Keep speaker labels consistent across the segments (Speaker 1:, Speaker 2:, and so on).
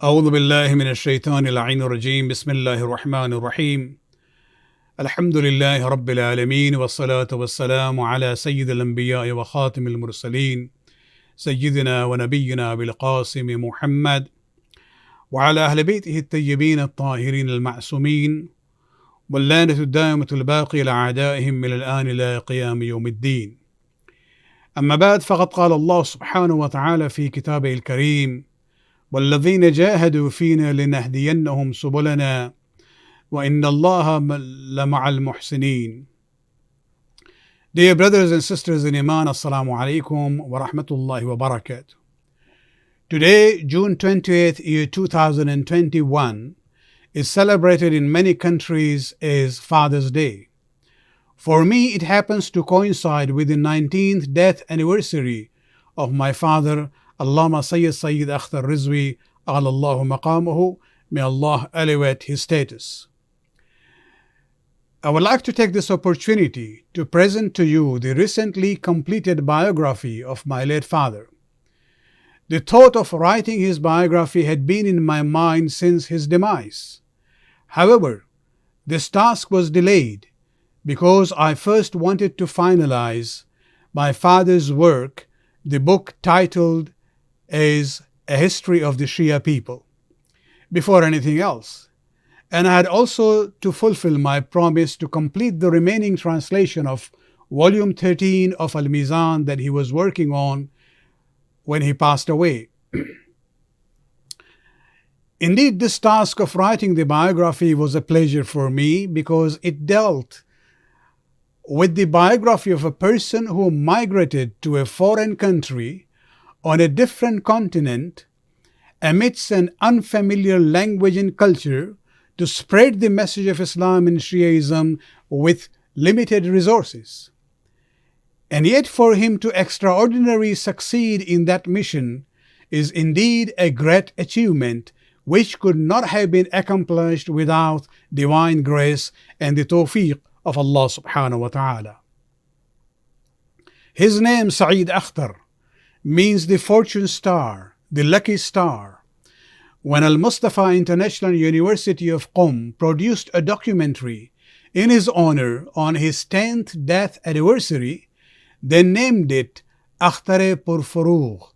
Speaker 1: أعوذ بالله من الشيطان اللعين الرجيم بسم الله الرحمن الرحيم الحمد لله رب العالمين والصلاة والسلام على سيد الأنبياء وخاتم المرسلين سيدنا ونبينا بالقاسم محمد وعلى أهل بيته الطيبين الطاهرين المعصومين واللعنة الدائمة الباقية لأعدائهم من الآن إلى قيام يوم الدين. أما بعد، فقد قال الله سبحانه وتعالى في كتابه الكريم: والذين جاهدوا فينا لنهدينهم سبلنا وإن الله لمع المحسنين. Dear brothers and sisters in Iman, Assalamu alaikum wa rahmatullahi wa barakatuh. Today, June 20th, year 2021, is celebrated in many countries as Father's Day. For me, it happens to coincide with the 19th death anniversary of my father, Allama Sayyid Akhtar Rizvi, Allahu Maqamuhu. May Allah elevate his status. I would like to take this opportunity to present to you the recently completed biography of my late father. The thought of writing his biography had been in my mind since his demise. However, this task was delayed because I first wanted to finalize my father's work, the book titled as A History of the Shia People, before anything else. And I had also to fulfill my promise to complete the remaining translation of volume 13 of Al-Mizan that he was working on when he passed away. Indeed, this task of writing the biography was a pleasure for me because it dealt with the biography of a person who migrated to a foreign country on a different continent amidst an unfamiliar language and culture to spread the message of Islam and Shiaism with limited resources. And yet for him to extraordinarily succeed in that mission is indeed a great achievement which could not have been accomplished without divine grace and the tawfiq of Allah subhanahu wa ta'ala. His name, Sayyid Akhtar, means the fortune star, the lucky star. When Al-Mustafa International University of Qom produced a documentary in his honor on his 10th death anniversary, they named it Akhtare Purfurugh,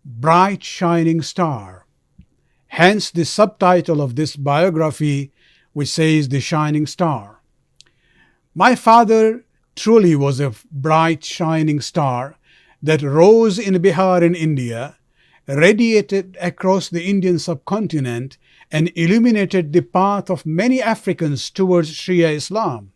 Speaker 1: bright shining star. Hence the subtitle of this biography, which says The Shining Star. My father truly was a bright shining star that rose in Bihar in India, radiated across the Indian subcontinent, and illuminated the path of many Africans towards Shia Islam.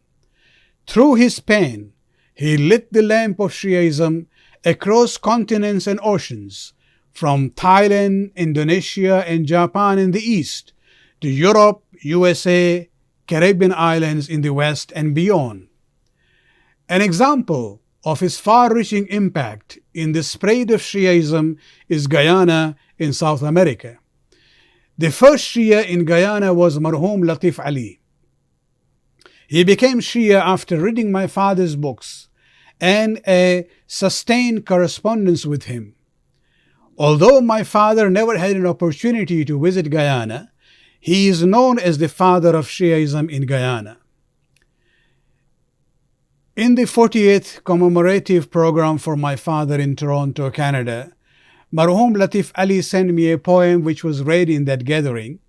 Speaker 1: Through his pen, he lit the lamp of Shiaism across continents and oceans, from Thailand, Indonesia, and Japan in the east, to Europe, USA, Caribbean islands in the west, and beyond. An example of his far-reaching impact in the spread of Shiaism is Guyana in South America. The first Shia in Guyana was Marhum Latif Ali. He became Shia after reading my father's books and a sustained correspondence with him. Although my father never had an opportunity to visit Guyana, he is known as the father of Shiaism in Guyana. In the 40th commemorative program for my father in Toronto, Canada, Marhum Latif Ali sent me a poem which was read in that gathering,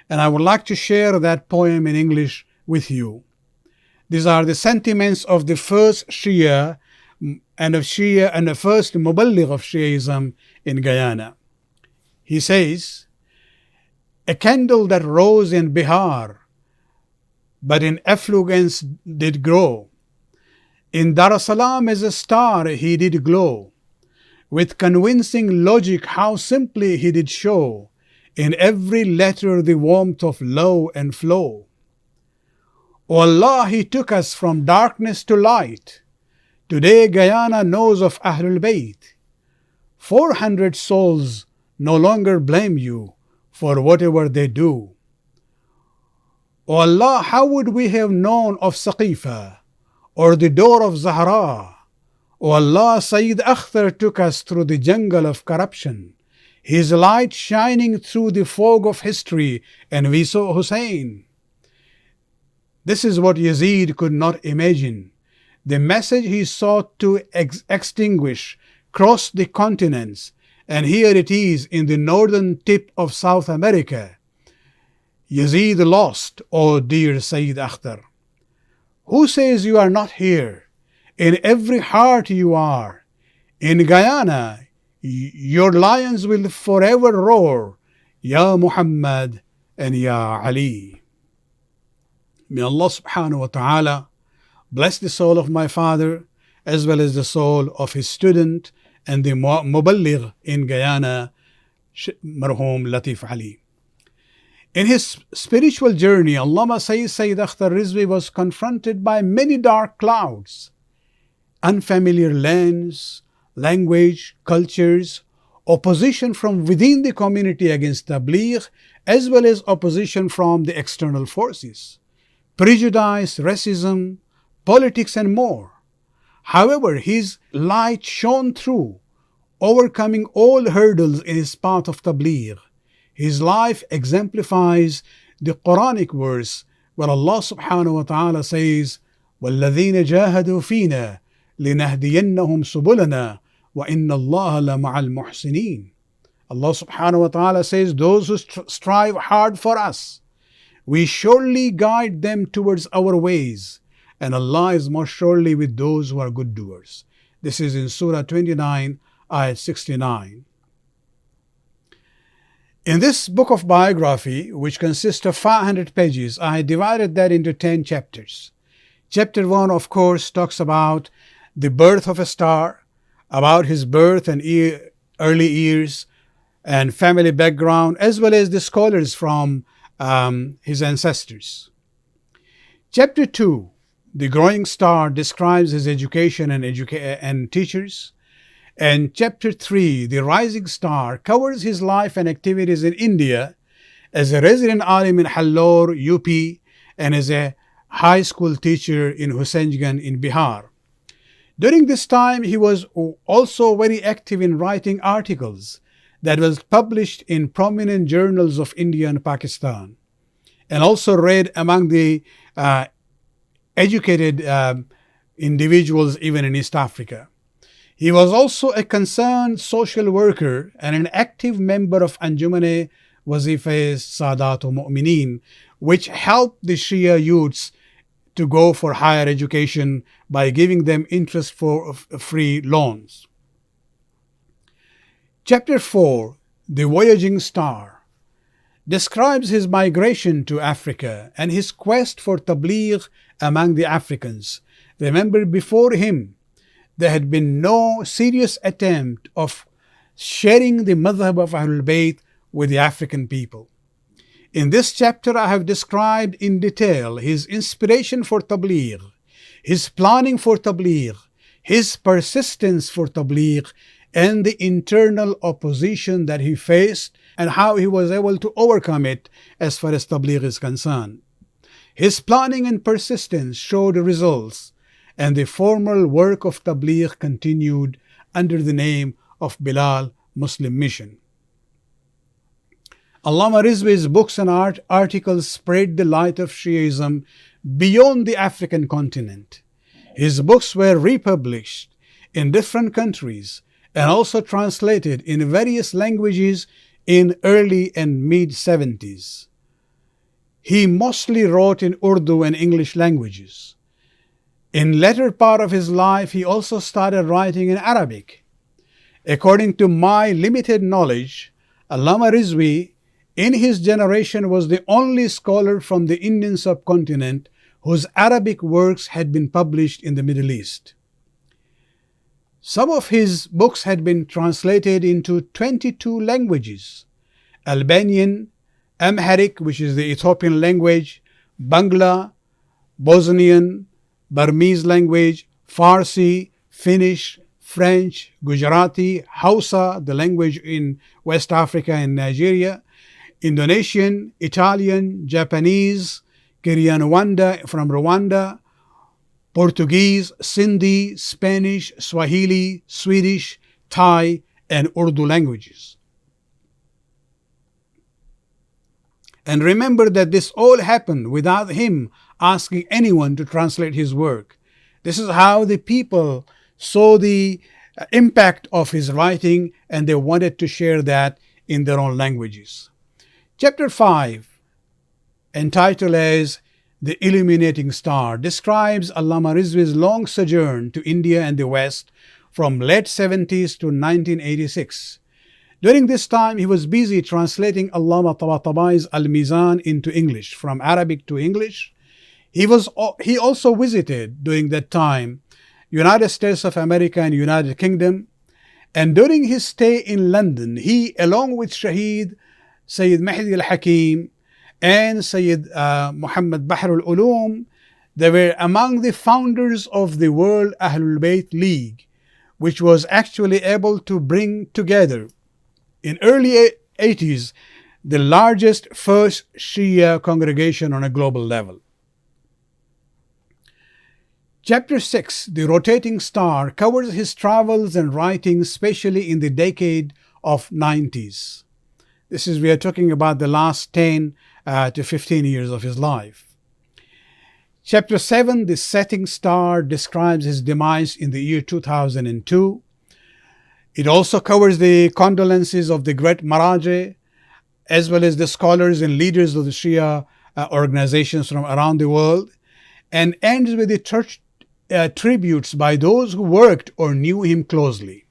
Speaker 1: and I would like to share that poem in English with you. These are the sentiments of the first Shia and the first Muballigh of Shiaism in Guyana. He says, "A candle that rose in Bihar, but in effulgence did grow. In Dar es Salaam as a star he did glow. With convincing logic how simply he did show in every letter the warmth of love and flow. O Allah, he took us from darkness to light. Today Guyana knows of Ahlul Bayt. 400 souls no longer blame you for whatever they do. O Allah, how would we have known of Saqifa or the door of Zahra? O Allah, Sayyid Akhtar took us through the jungle of corruption. his light shining through the fog of history, and we saw Hussein. This is what Yazid could not imagine. The message he sought to extinguish crossed the continents, and here it is in the northern tip of South America. Yazid lost, oh dear Sayyid Akhtar. Who says you are not here? In every heart you are. In Guyana, your lions will forever roar, Ya Muhammad and Ya Ali. May Allah subhanahu wa ta'ala bless the soul of my father as well as the soul of his student and the Muballigh in Guyana, Marhum Latif Ali. In his spiritual journey, Allama Sayyid Akhtar Rizvi was confronted by many dark clouds, unfamiliar lands, language, cultures, opposition from within the community against Tabligh, as well as opposition from the external forces, prejudice, racism, politics, and more. However, his light shone through, overcoming all hurdles in his path of Tabligh. His life exemplifies the Quranic verse where Allah subhanahu wa ta'ala says, وَالَّذِينَ جَاهَدُوا فِينَا لِنَهْدِيَنَّهُمْ سُبُلَنَا وَإِنَّ اللَّهَ لَمَعَ الْمُحْسِنِينَ. Allah subhanahu wa ta'ala says, those who strive hard for us, we surely guide them towards our ways, and Allah is most surely with those who are good doers. This is in Surah 29, ayat 69. In this book of biography, which consists of 500 pages, I divided that into 10 chapters. Chapter 1, of course, talks about the birth of a star, about his birth and early years and family background, as well as the scholars from his ancestors. Chapter 2, The Growing Star, describes his education and teachers. And Chapter 3, The Rising Star, covers his life and activities in India as a resident alim in Hallor, UP, and as a high school teacher in Husainganj in Bihar. During this time, he was also very active in writing articles that was published in prominent journals of India and Pakistan, and also read among the educated individuals even in East Africa. He was also a concerned social worker and an active member of Anjumane Wazifeh Sadatul Mu'mineen, which helped the Shia youths to go for higher education by giving them interest for free loans. Chapter 4, The Voyaging Star, describes his migration to Africa and his quest for Tabligh among the Africans. Remember, before him, there had been no serious attempt of sharing the madhab of Ahlul Bayt with the African people. In this chapter, I have described in detail his inspiration for Tabligh, his planning for Tabligh, his persistence for Tabligh, and the internal opposition that he faced and how he was able to overcome it as far as Tabligh is concerned. His planning and persistence showed results, and the formal work of Tabligh continued under the name of Bilal Muslim Mission. Allama Rizvi's books and articles spread the light of Shiaism beyond the African continent. His books were republished in different countries and also translated in various languages in early and mid-70s. He mostly wrote in Urdu and English languages. In later part of his life, he also started writing in Arabic. According to my limited knowledge, Allama Rizvi in his generation was the only scholar from the Indian subcontinent whose Arabic works had been published in the Middle East. Some of his books had been translated into 22 languages: Albanian, Amharic, which is the Ethiopian language, Bangla, Bosnian, Burmese language, Farsi, Finnish, French, Gujarati, Hausa, the language in West Africa and Nigeria, Indonesian, Italian, Japanese, Kinyarwanda from Rwanda, Portuguese, Sindhi, Spanish, Swahili, Swedish, Thai, and Urdu languages. And remember that this all happened without him asking anyone to translate his work. This is how the people saw the impact of his writing, and they wanted to share that in their own languages. Chapter 5, entitled as The Illuminating Star, describes Allama Rizvi's long sojourn to India and the West from late 70s to 1986. During this time, he was busy translating Allama Tabatabai's Al-Mizan into English, from Arabic to English. He also visited, during that time, United States of America and United Kingdom. And during his stay in London, he, along with Shaheed Sayyid Mahdi al-Hakim and Sayyid Muhammad Bahr al-Ulum, they were among the founders of the World Ahlul Bayt League, which was actually able to bring together, in early 80s, the largest first Shia congregation on a global level. Chapter 6, The Rotating Star, covers his travels and writings, especially in the decade of 90s. We are talking about the last 10 to 15 years of his life. Chapter 7, The Setting Star, describes his demise in the year 2002. It also covers the condolences of the great Maraji, as well as the scholars and leaders of the Shia organizations from around the world, and ends with the church tributes by those who worked or knew him closely.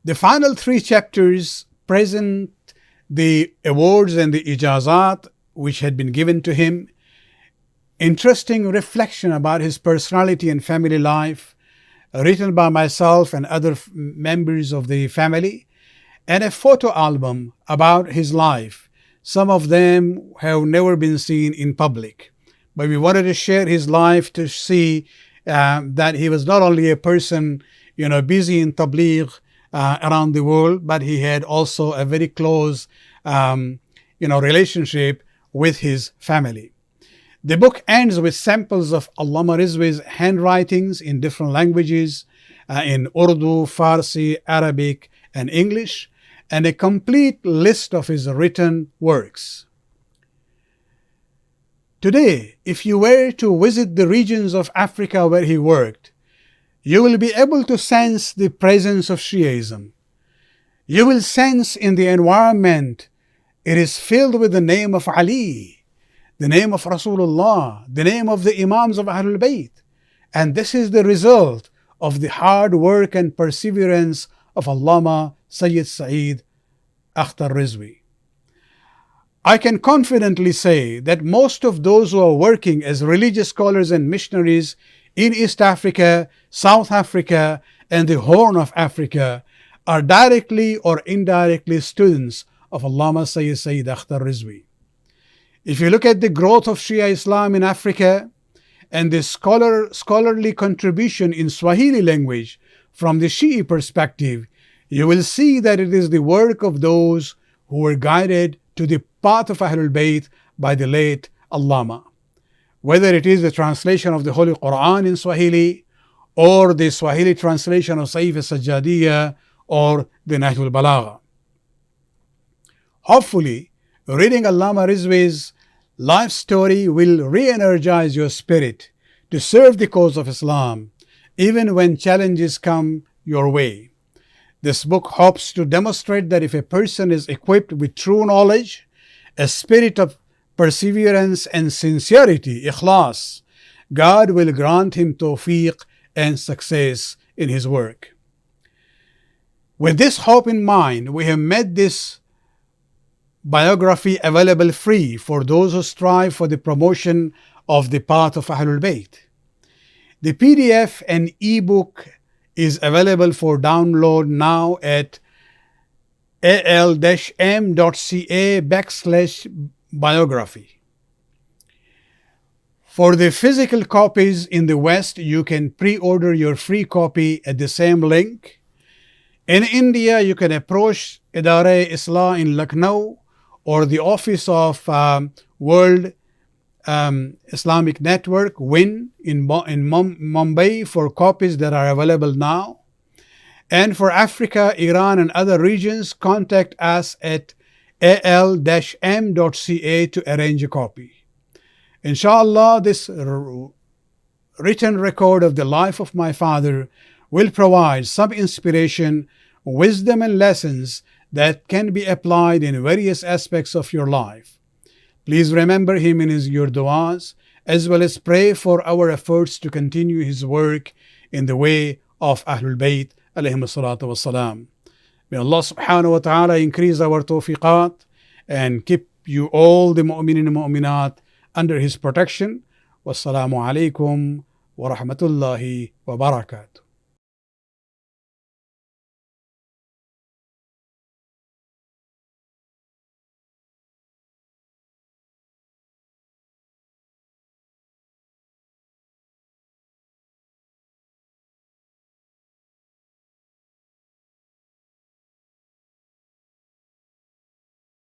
Speaker 1: The final 3 chapters present the awards and the ijazat which had been given to him, interesting reflection about his personality and family life, written by myself and other members of the family, and a photo album about his life. Some of them have never been seen in public. But we wanted to share his life to see that he was not only a person, busy in tabligh around the world, but he had also a very close, relationship with his family. The book ends with samples of Allama Rizvi's handwritings in different languages, in Urdu, Farsi, Arabic, and English, and a complete list of his written works. Today, if you were to visit the regions of Africa where he worked, you will be able to sense the presence of Shiaism. You will sense in the environment it is filled with the name of Ali, the name of Rasulullah, the name of the Imams of Ahlul Bayt. And this is the result of the hard work and perseverance of Allama Sayyid Saeed Akhtar Rizvi. I can confidently say that most of those who are working as religious scholars and missionaries in East Africa, South Africa, and the Horn of Africa are directly or indirectly students of Allama Sayyid Saeed Akhtar Rizvi. If you look at the growth of Shia Islam in Africa and the scholarly contribution in Swahili language from the Shi'i perspective, you will see that it is the work of those who were guided to the path of Ahlul Bayt by the late Allama. Whether it is the translation of the Holy Quran in Swahili, or the Swahili translation of Saif al-Sajjadiyya, or the Nahjul Balagha. Hopefully, reading Allama Rizvi's life story will re-energize your spirit to serve the cause of Islam, even when challenges come your way. This book hopes to demonstrate that if a person is equipped with true knowledge, a spirit of perseverance and sincerity, ikhlas, God will grant him tawfiq and success in his work. With this hope in mind, we have made this biography available free for those who strive for the promotion of the path of Ahlul Bayt. The PDF and ebook is available for download now at al-m.ca/biography. For the physical copies in the West, you can pre-order your free copy at the same link. In India, you can approach Idare-e-Islah in Lucknow or the office of World Islamic Network, WIN, in Mumbai for copies that are available now. And for Africa, Iran, and other regions, contact us at al-m.ca to arrange a copy. Inshallah, this written record of the life of my father will provide some inspiration, wisdom, and lessons that can be applied in various aspects of your life. Please remember him in your du'as, as well as pray for our efforts to continue his work in the way of Ahlul Bayt alayhim salatu wassalam. May Allah subhanahu wa ta'ala increase our tawfiqat and keep you all the mu'minin and mu'minat under his protection. Wassalamu alaikum wa rahmatullahi wa barakatuh.